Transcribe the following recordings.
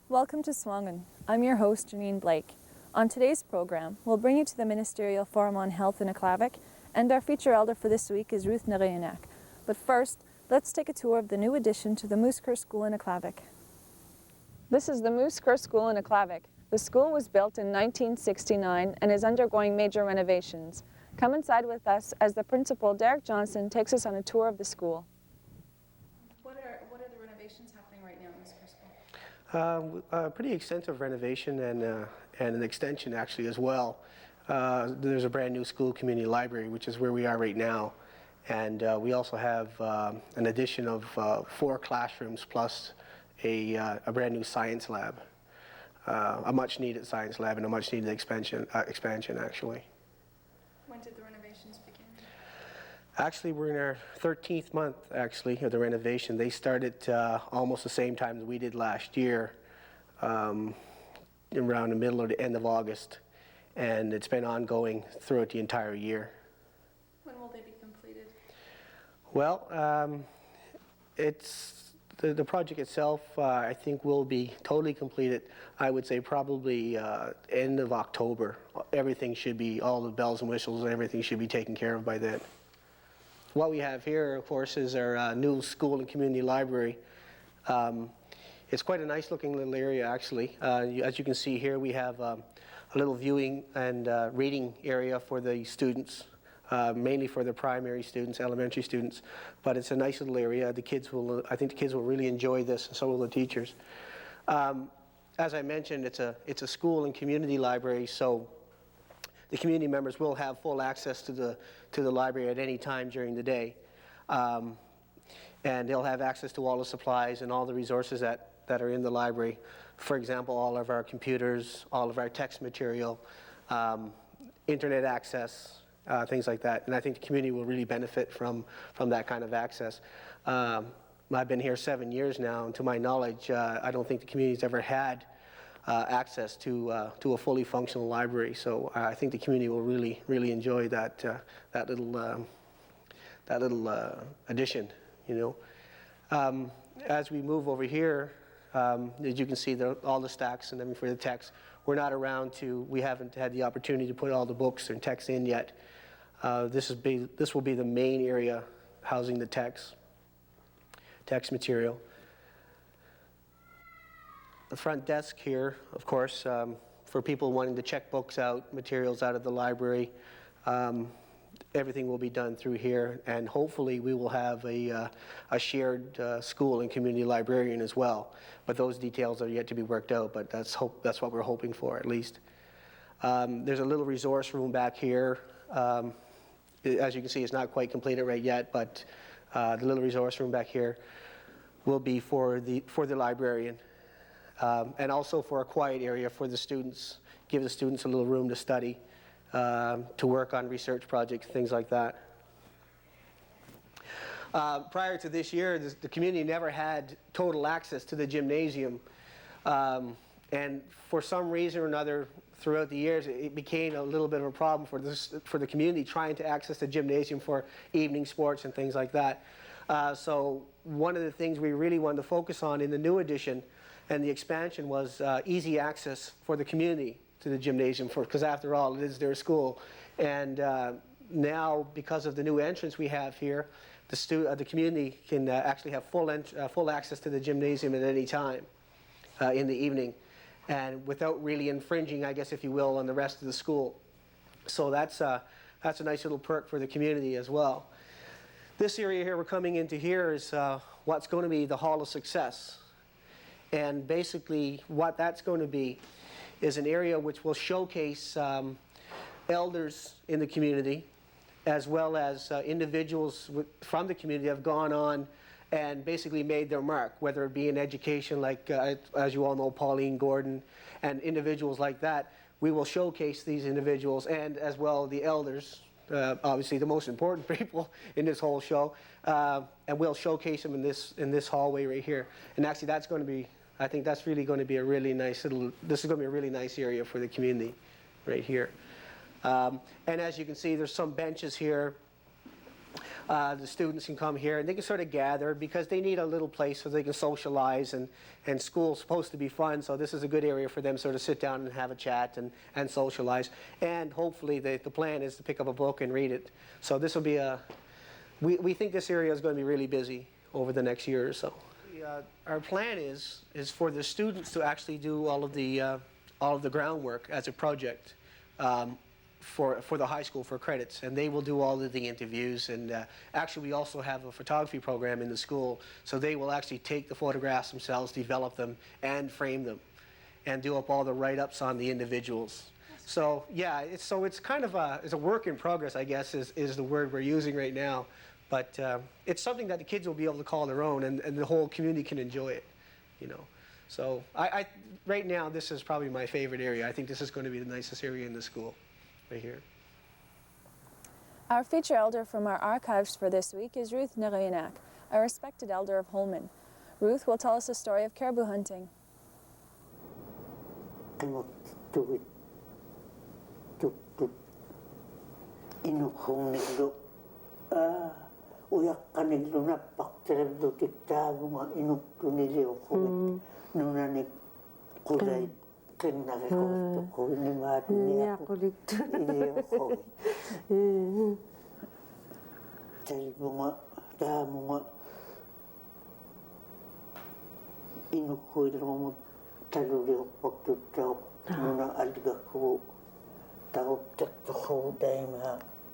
Welcome to SUAANGAN. I'm your host, Janine Blake. On today's program, we'll bring you to the Ministerial Forum on Health in Aklavik, and our feature elder for this week is Ruth Nareyanak. But first, let's take a tour of the new addition to the Kerr School in Aklavik. This is the Kerr School in Aklavik. The school was built in 1969 and is undergoing major renovations. Come inside with us as the principal, Derek Johnson, takes us on a tour of the school. What are the renovations happening right now in Kerr School? Pretty extensive renovation and an extension actually as well. There's a brand new school community library, which is where we are right now. And we also have an addition of 4 classrooms plus a brand new science lab. A much needed science lab and a much needed expansion actually. When did the renovations begin? Actually, we're in our 13th month actually of the renovation. They started almost the same time as we did last year, around the middle or the end of August, and it's been ongoing throughout the entire year. When will they be completed? Well, the project itself I think will be totally completed, I would say probably end of October. Everything should be, all the bells and whistles and everything should be taken care of by then. What we have here, of course, is our new school and community library. It's quite a nice looking little area actually. As you can see here, we have a little viewing and reading area for the students, mainly for the primary students, elementary students, but it's a nice little area. The kids will, I think the kids will really enjoy this, and so will the teachers. As I mentioned, it's a school and community library, so the community members will have full access to the library at any time during the day. And they'll have access to all the supplies and all the resources that are in the library. For example, all of our computers, all of our text material, internet access, things like that. And I think the community will really benefit from that kind of access. I've been here 7 years now, and to my knowledge, I don't think the community's ever had access to a fully functional library. So I think the community will really enjoy that little addition, you know. As we move over here, as you can see, all the stacks and everything for the text. We haven't had the opportunity to put all the books and text in yet. This will be the main area housing the text material. The front desk here, of course, for people wanting to check books out, materials out of the library, everything will be done through here, and hopefully we will have a shared school and community librarian as well. But those details are yet to be worked out, but that's what we're hoping for at least. There's a little resource room back here. As you can see, it's not quite completed right yet, but the little resource room back here will be for the librarian. And also for a quiet area for the students, give the students a little room to study, to work on research projects, things like that. Prior to this year, the community never had total access to the gymnasium. And for some reason or another, throughout the years, it became a little bit of a problem for the community trying to access the gymnasium for evening sports and things like that. So one of the things we really wanted to focus on in the new edition and the expansion was easy access for the community to the gymnasium, because after all, it is their school. And now, because of the new entrance we have here, the community can actually have full access to the gymnasium at any time in the evening, and without really infringing, I guess, if you will, on the rest of the school. So that's a nice little perk for the community as well. This area here we're coming into here is what's going to be the Hall of Success. And basically what that's going to be is an area which will showcase elders in the community, as well as individuals from the community have gone on and basically made their mark, whether it be in education, like as you all know, Pauline Gordon, and individuals like that. We will showcase these individuals, and as well the elders, obviously the most important people in this whole show, and we'll showcase them in this hallway right here. And actually, that's going to be, I think that's really going to be a really nice little. This is going to be a really nice area for the community, right here. And as you can see, there's some benches here. The students can come here and they can sort of gather because they need a little place so they can socialize, and school's supposed to be fun, so this is a good area for them to sort of sit down and have a chat and socialize. And hopefully the plan is to pick up a book and read it. So this will be we think this area is going to be really busy over the next year or so. Our plan is for the students to actually do all of the groundwork as a project. For the high school for credits, and they will do all of the interviews, and actually we also have a photography program in the school, so they will actually take the photographs themselves, develop them, and frame them, and do up all the write-ups on the individuals. So yeah, it's kind of it's a work in progress, I guess, is the word we're using right now, but it's something that the kids will be able to call their own, and the whole community can enjoy it, you know. So right now this is probably my favorite area. I think this is going to be the nicest area in the school. Right here. Our feature elder from our archives for this week is Ruth Narayanak, a respected elder of Holman. Ruth will tell us a story of caribou hunting.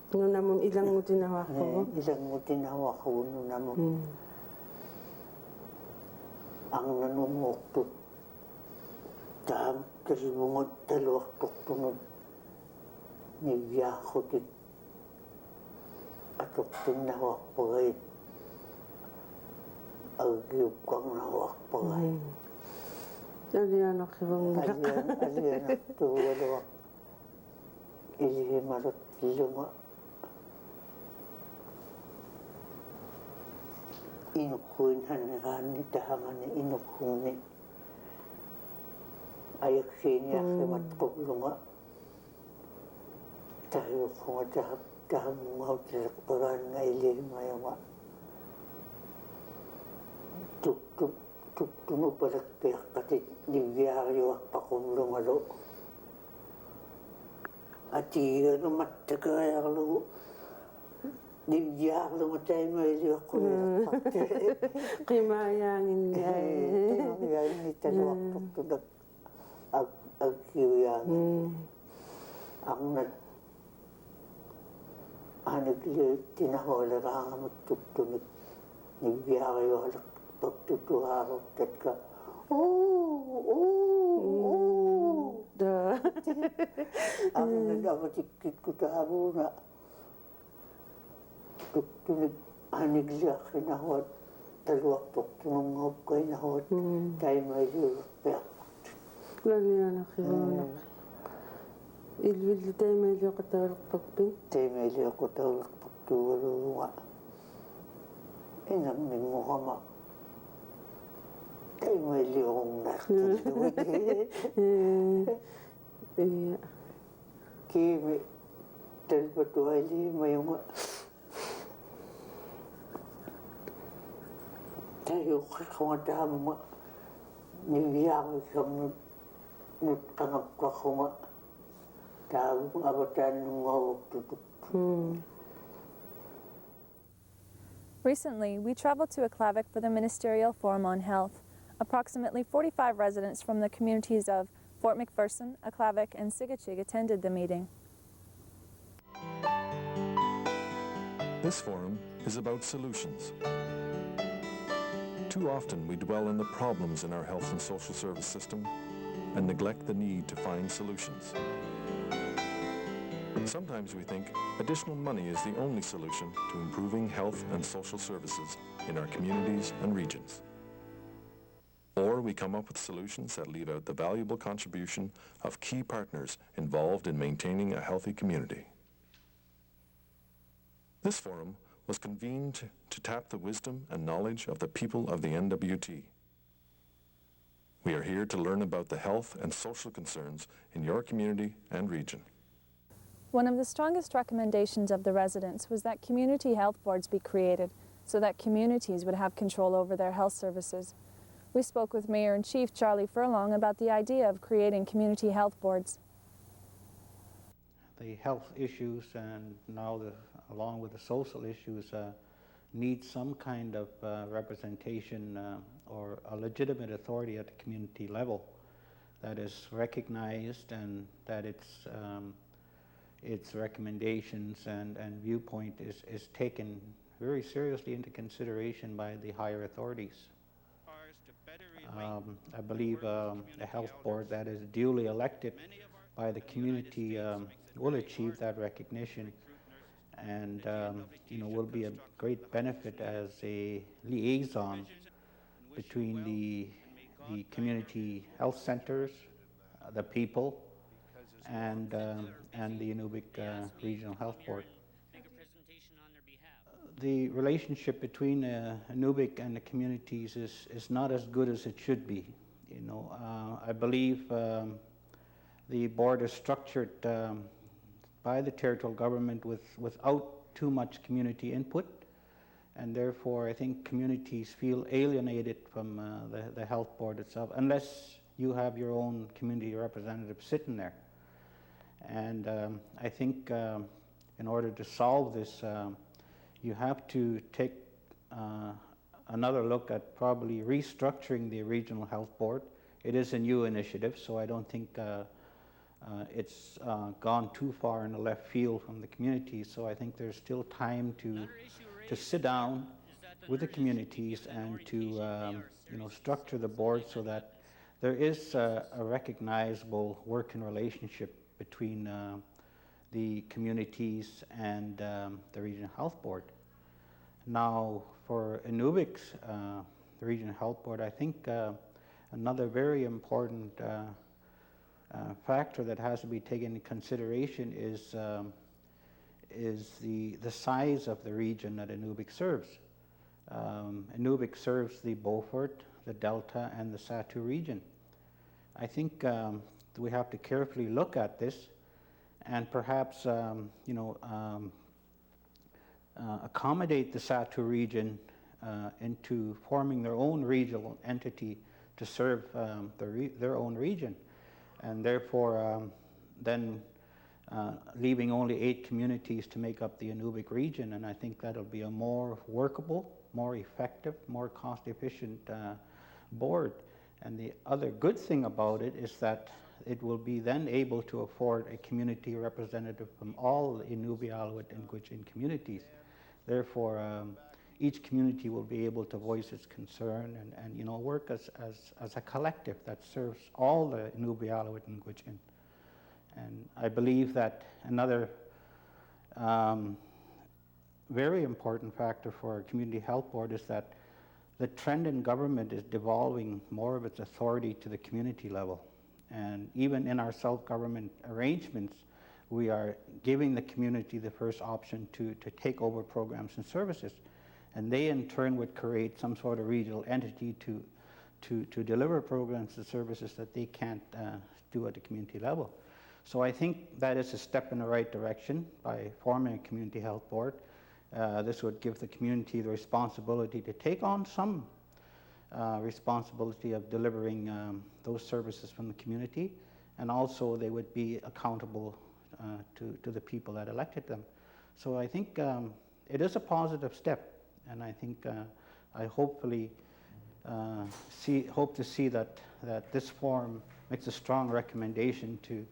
Namun ilang mo tinawa ko? Ilang mo tinawa ko, namun ang nanungoktot. Dahil kasi mga dalawang tuktunod niyakot at tinawak pagay agiyop kang nawak pagay. Aliyan ako ibang nalak. Aliyan ako walawak ilihimarot lima. Inukuin hanahan tahangan ni inukuin ni ayak siya kimat kublunga tayo kung tahap mga tilakparan na ilihimaya tuno palat piyak katit nibiyariwak pa kumlungalo at iya naman tagayak lo nibiyar lo matay mailiwak ko Kimayangin niya kimayangin ni talawak tuktunak agkiyang ang tinahawala ka nga magtuktunig nibiyari wala pagtutuharap tat ka ang nagamatikit ko taro na tuktunig anigla kinahawat talawak tuktunog ngop kay nahawat tayo may liwak Aliyan ako ibang nalak. Ilwili tayo may liyo katarok pagping. Tayo may liyo katarok pagtuwalo. Inang ni Muhammad. Tayo may liyo kong nakatuloy. Iya. Kimi. Talpatuay liyo mayunga. Tayo kakamatahan mo. Nibiyang kami nagtangap ka kuma. Tayo abatan ng ngawag tutuk. Recently, we traveled to Aklavik for the Ministerial Forum on Health. Approximately 45 residents from the communities of Fort McPherson, Aklavik, and Sigachig attended the meeting. This forum is about solutions. Too often we dwell on the problems in our health and social service system and neglect the need to find solutions. Sometimes we think additional money is the only solution to improving health and social services in our communities and regions. Or we come up with solutions that leave out the valuable contribution of key partners involved in maintaining a healthy community. This forum was convened to tap the wisdom and knowledge of the people of the NWT. We are here to learn about the health and social concerns in your community and region. One of the strongest recommendations of the residents was that community health boards be created so that communities would have control over their health services. We spoke with Mayor-in-Chief Charlie Furlong about the idea of creating community health boards. The health issues and now along with the social issues need some kind of representation or a legitimate authority at the community level that is recognized and that its recommendations and viewpoint is taken very seriously into consideration by the higher authorities. I believe a health board that is duly elected by the community will achieve that recognition and will be a great benefit as a liaison between the community health centers, the people, and the Inuvik Regional Health Board. The relationship between Inuvik and the communities is not as good as it should be. I believe the board is structured by the territorial government without too much community input, and therefore I think communities feel alienated from the health board itself unless you have your own community representative sitting there. And I think in order to solve this, you have to take another look at probably restructuring the regional health board. It is a new initiative, so I don't think it's gone too far in the left field from the community. So I think there's still time to sit down with the communities and to structure the board so that there is a recognizable working relationship between the communities and the regional health board. Now, for Inuvik's the regional health board, I think another very important factor that has to be taken into consideration is the size of the region that Inuvik serves. Inuvik serves the Beaufort, the Delta, and the Satu region. I think we have to carefully look at this and perhaps accommodate the Satu region into forming their own regional entity to serve their own region, and therefore then leaving only 8 communities to make up the Inuvik region. And I think that'll be a more workable, more effective, more cost-efficient board. And the other good thing about it is that it will be then able to afford a community representative from all the Inuvialuit and Gwich'in communities. Therefore, each community will be able to voice its concern and work as a collective that serves all the Inuvialuit and Gwich'in. And I believe that another very important factor for a community health board is that the trend in government is devolving more of its authority to the community level. And even in our self-government arrangements, we are giving the community the first option to take over programs and services. And they in turn would create some sort of regional entity to deliver programs and services that they can't do at the community level. So I think that is a step in the right direction by forming a community health board. This would give the community the responsibility to take on some responsibility of delivering those services from the community, and also they would be accountable to the people that elected them. So I think it is a positive step, and I think I hopefully hope to see that this forum makes a strong recommendation to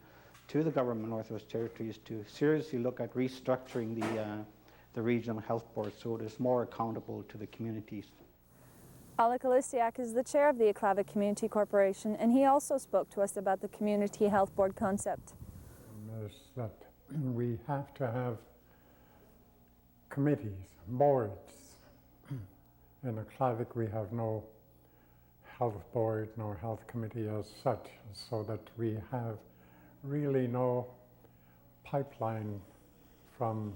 the government of Northwest Territories to seriously look at restructuring the regional health board so it is more accountable to the communities. Illasiak is the chair of the Aklavik Community Corporation, and he also spoke to us about the community health board concept. Is that we have to have committees, boards. In Aklavik we have no health board nor health committee as such, so that we have really no pipeline from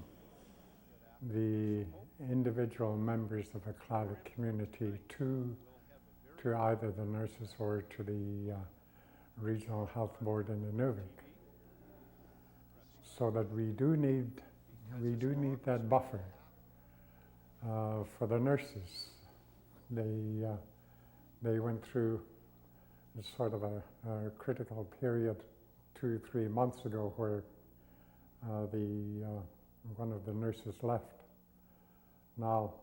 the individual members of a Aklavik community to either the nurses or to the regional health board in Inuvik. So that we do need that buffer for the nurses. They went through sort of a critical period 2-3 months ago where one of the nurses left. Now,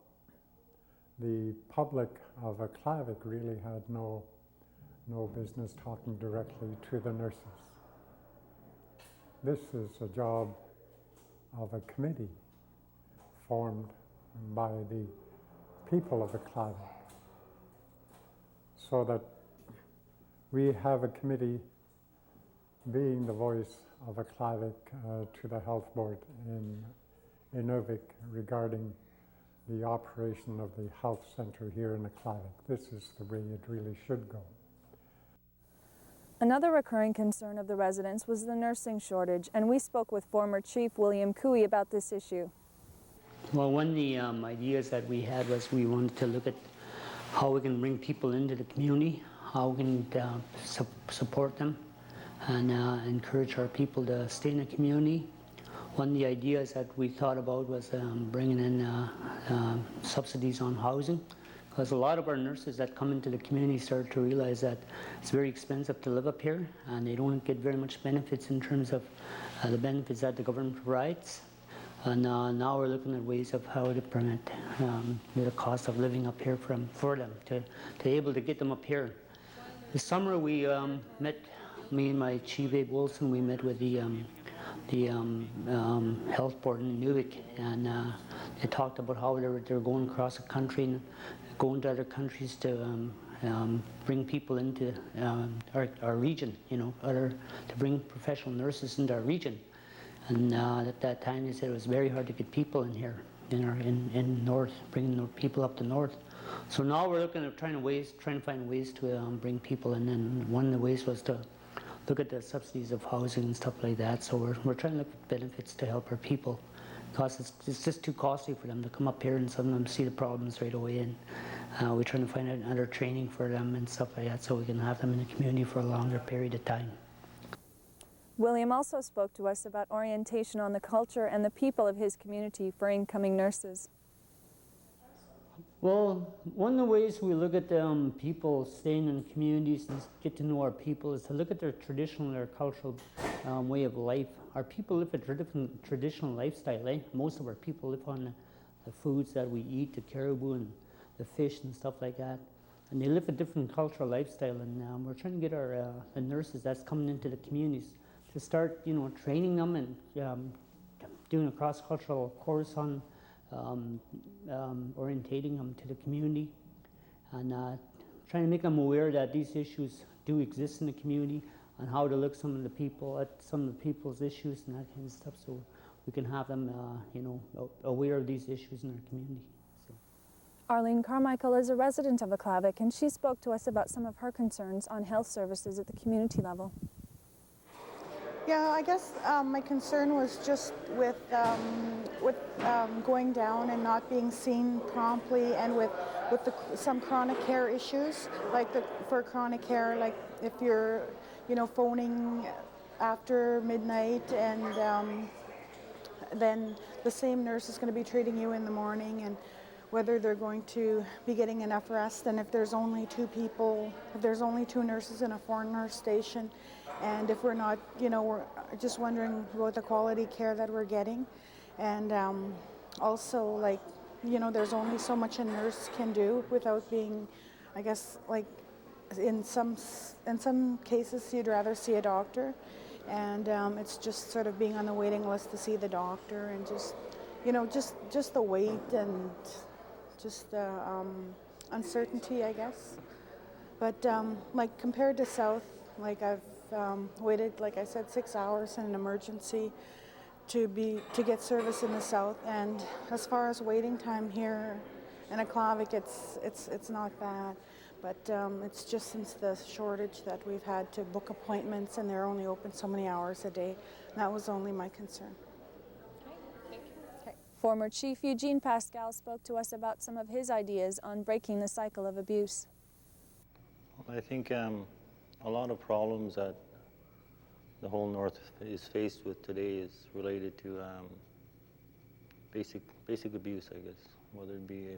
the public of Aklavik really had no business talking directly to the nurses. This is a job of a committee formed by the people of Aklavik, so that we have a committee being the voice of Aklavik to the health board in Inuvik regarding the operation of the health center here in Aklavik. This is the way it really should go. Another recurring concern of the residents was the nursing shortage, and we spoke with former Chief William Cooey about this issue. Well, one of the ideas that we had was we wanted to look at how we can bring people into the community, how we can support them, and encourage our people to stay in the community. One of the ideas that we thought about was bringing in subsidies on housing, because a lot of our nurses that come into the community start to realize that it's very expensive to live up here, and they don't get very much benefits in terms of the benefits that the government provides. And now we're looking at ways of how to permit the cost of living up here for them, to able to get them up here. This summer we met, me and my Chief Abe Wilson, we met with the health board in Inuvik, and they talked about how they're going across the country and going to other countries to bring people into our region, you know, to bring professional nurses into our region. And at that time they said it was very hard to get people in here, in north, bringing people up the north. So now we're looking at trying to find ways to bring people in, and one of the ways was to look at the subsidies of housing and stuff like that. So we're trying to look at benefits to help our people, because it's just too costly for them to come up here and sometimes see the problems right away. And we're trying to find out other training for them and stuff like that, so we can have them in the community for a longer period of time. William also spoke to us about orientation on the culture and the people of his community for incoming nurses. Well, one of the ways we look at people staying in communities and get to know our people is to look at their traditional, their cultural way of life. Our people live a traditional lifestyle, eh? Most of our people live on the foods that we eat, the caribou and the fish and stuff like that. And they live a different cultural lifestyle, and we're trying to get our the nurses that's coming into the communities to start, you know, training them and doing a cross-cultural course on orientating them to the community, and trying to make them aware that these issues do exist in the community, and how to look at some of the people's issues and that kind of stuff, so we can have them, you know, aware of these issues in our community. So. Arlene Carmichael is a resident of Aklavik, and she spoke to us about some of her concerns on health services at the community level. Yeah, I guess my concern was just with going down and not being seen promptly, and with some chronic care issues, like for chronic care, like if you're, you know, phoning after midnight, and then the same nurse is going to be treating you in the morning, and whether they're going to be getting enough rest, and if there's only two nurses in a 4-nurse station, and if we're not, you know, we're just wondering about the quality care that we're getting. And also, like, you know, there's only so much a nurse can do without being, I guess, like, in some cases you'd rather see a doctor, and it's just sort of being on the waiting list to see the doctor, and just, you know, just the wait, and just the uncertainty, I guess. But like, compared to South, like, I've waited, like I said, 6 hours in an emergency to get service in the south. And as far as waiting time here in Aklavik, it's not bad. But it's just since the shortage that we've had to book appointments, and they're only open so many hours a day. That was only my concern. Former Chief Eugene Pascal spoke to us about some of his ideas on breaking the cycle of abuse. I think a lot of problems that the whole North is faced with today is related to basic abuse, I guess, whether it be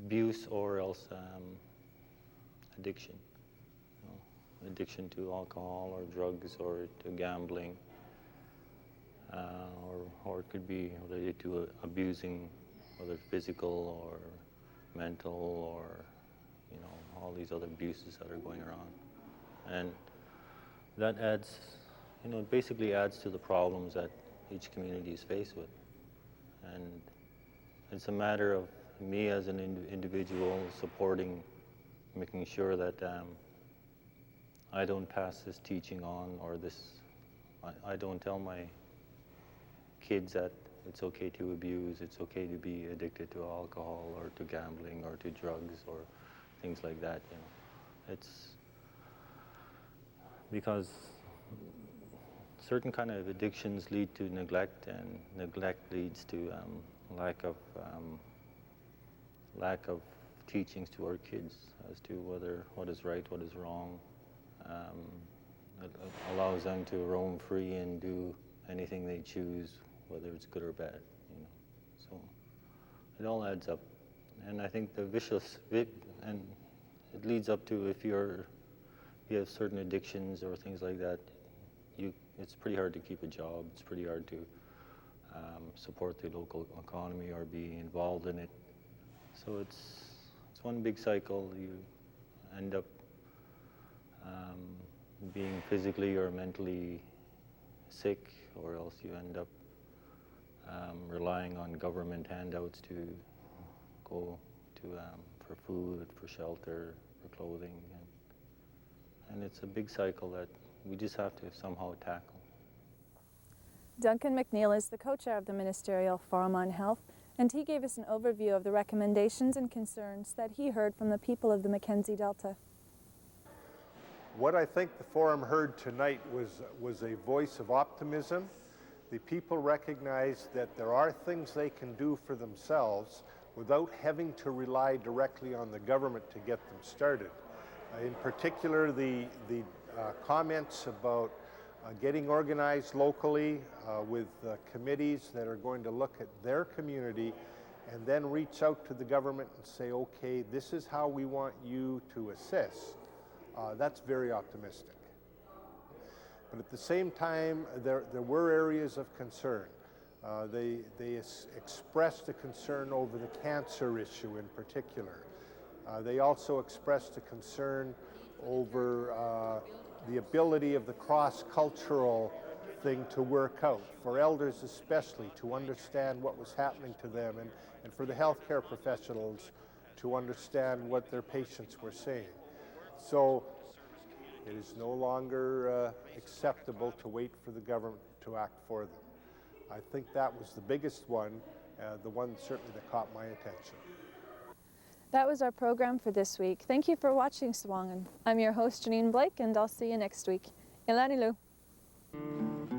abuse or else addiction. You know, addiction to alcohol or drugs or to gambling, or it could be related to abusing, whether physical or mental, or you know, all these other abuses that are going around. And that adds, you know, it basically adds to the problems that each community is faced with. And it's a matter of me as an individual supporting, making sure that I don't pass this teaching on, or this, I don't tell my kids that it's okay to abuse, it's okay to be addicted to alcohol or to gambling or to drugs or things like that, you know. It's because certain kind of addictions lead to neglect, and neglect leads to lack of teachings to our kids as to what is right, what is wrong. It allows them to roam free and do anything they choose, whether it's good or bad, you know. So it all adds up, and I think the and it leads up to if you have certain addictions or things like that, it's pretty hard to keep a job. It's pretty hard to support the local economy or be involved in it. So it's one big cycle. You end up being physically or mentally sick, or else you end up relying on government handouts to go to for food, for shelter, for clothing, and it's a big cycle that we just have to somehow tackle. Duncan Mcniel is the co-chair of the Ministerial Forum on Health, and he gave us an overview of the recommendations and concerns that he heard from the people of the Mackenzie Delta. What I think the forum heard tonight was a voice of optimism. The people recognize that there are things they can do for themselves without having to rely directly on the government to get them started. In particular, the comments about getting organized locally with committees that are going to look at their community and then reach out to the government and say, okay, this is how we want you to assist. That's very optimistic. But at the same time, there were areas of concern. They expressed a concern over the cancer issue in particular. They also expressed a concern over the ability of the cross-cultural thing to work out, for elders especially, to understand what was happening to them, and for the healthcare professionals to understand what their patients were saying. So it is no longer acceptable to wait for the government to act for them. I think that was the biggest one, the one certainly that caught my attention. That was our program for this week. Thank you for watching SUAANGAN. I'm your host, Janine Blake, and I'll see you next week. Ilani Lu.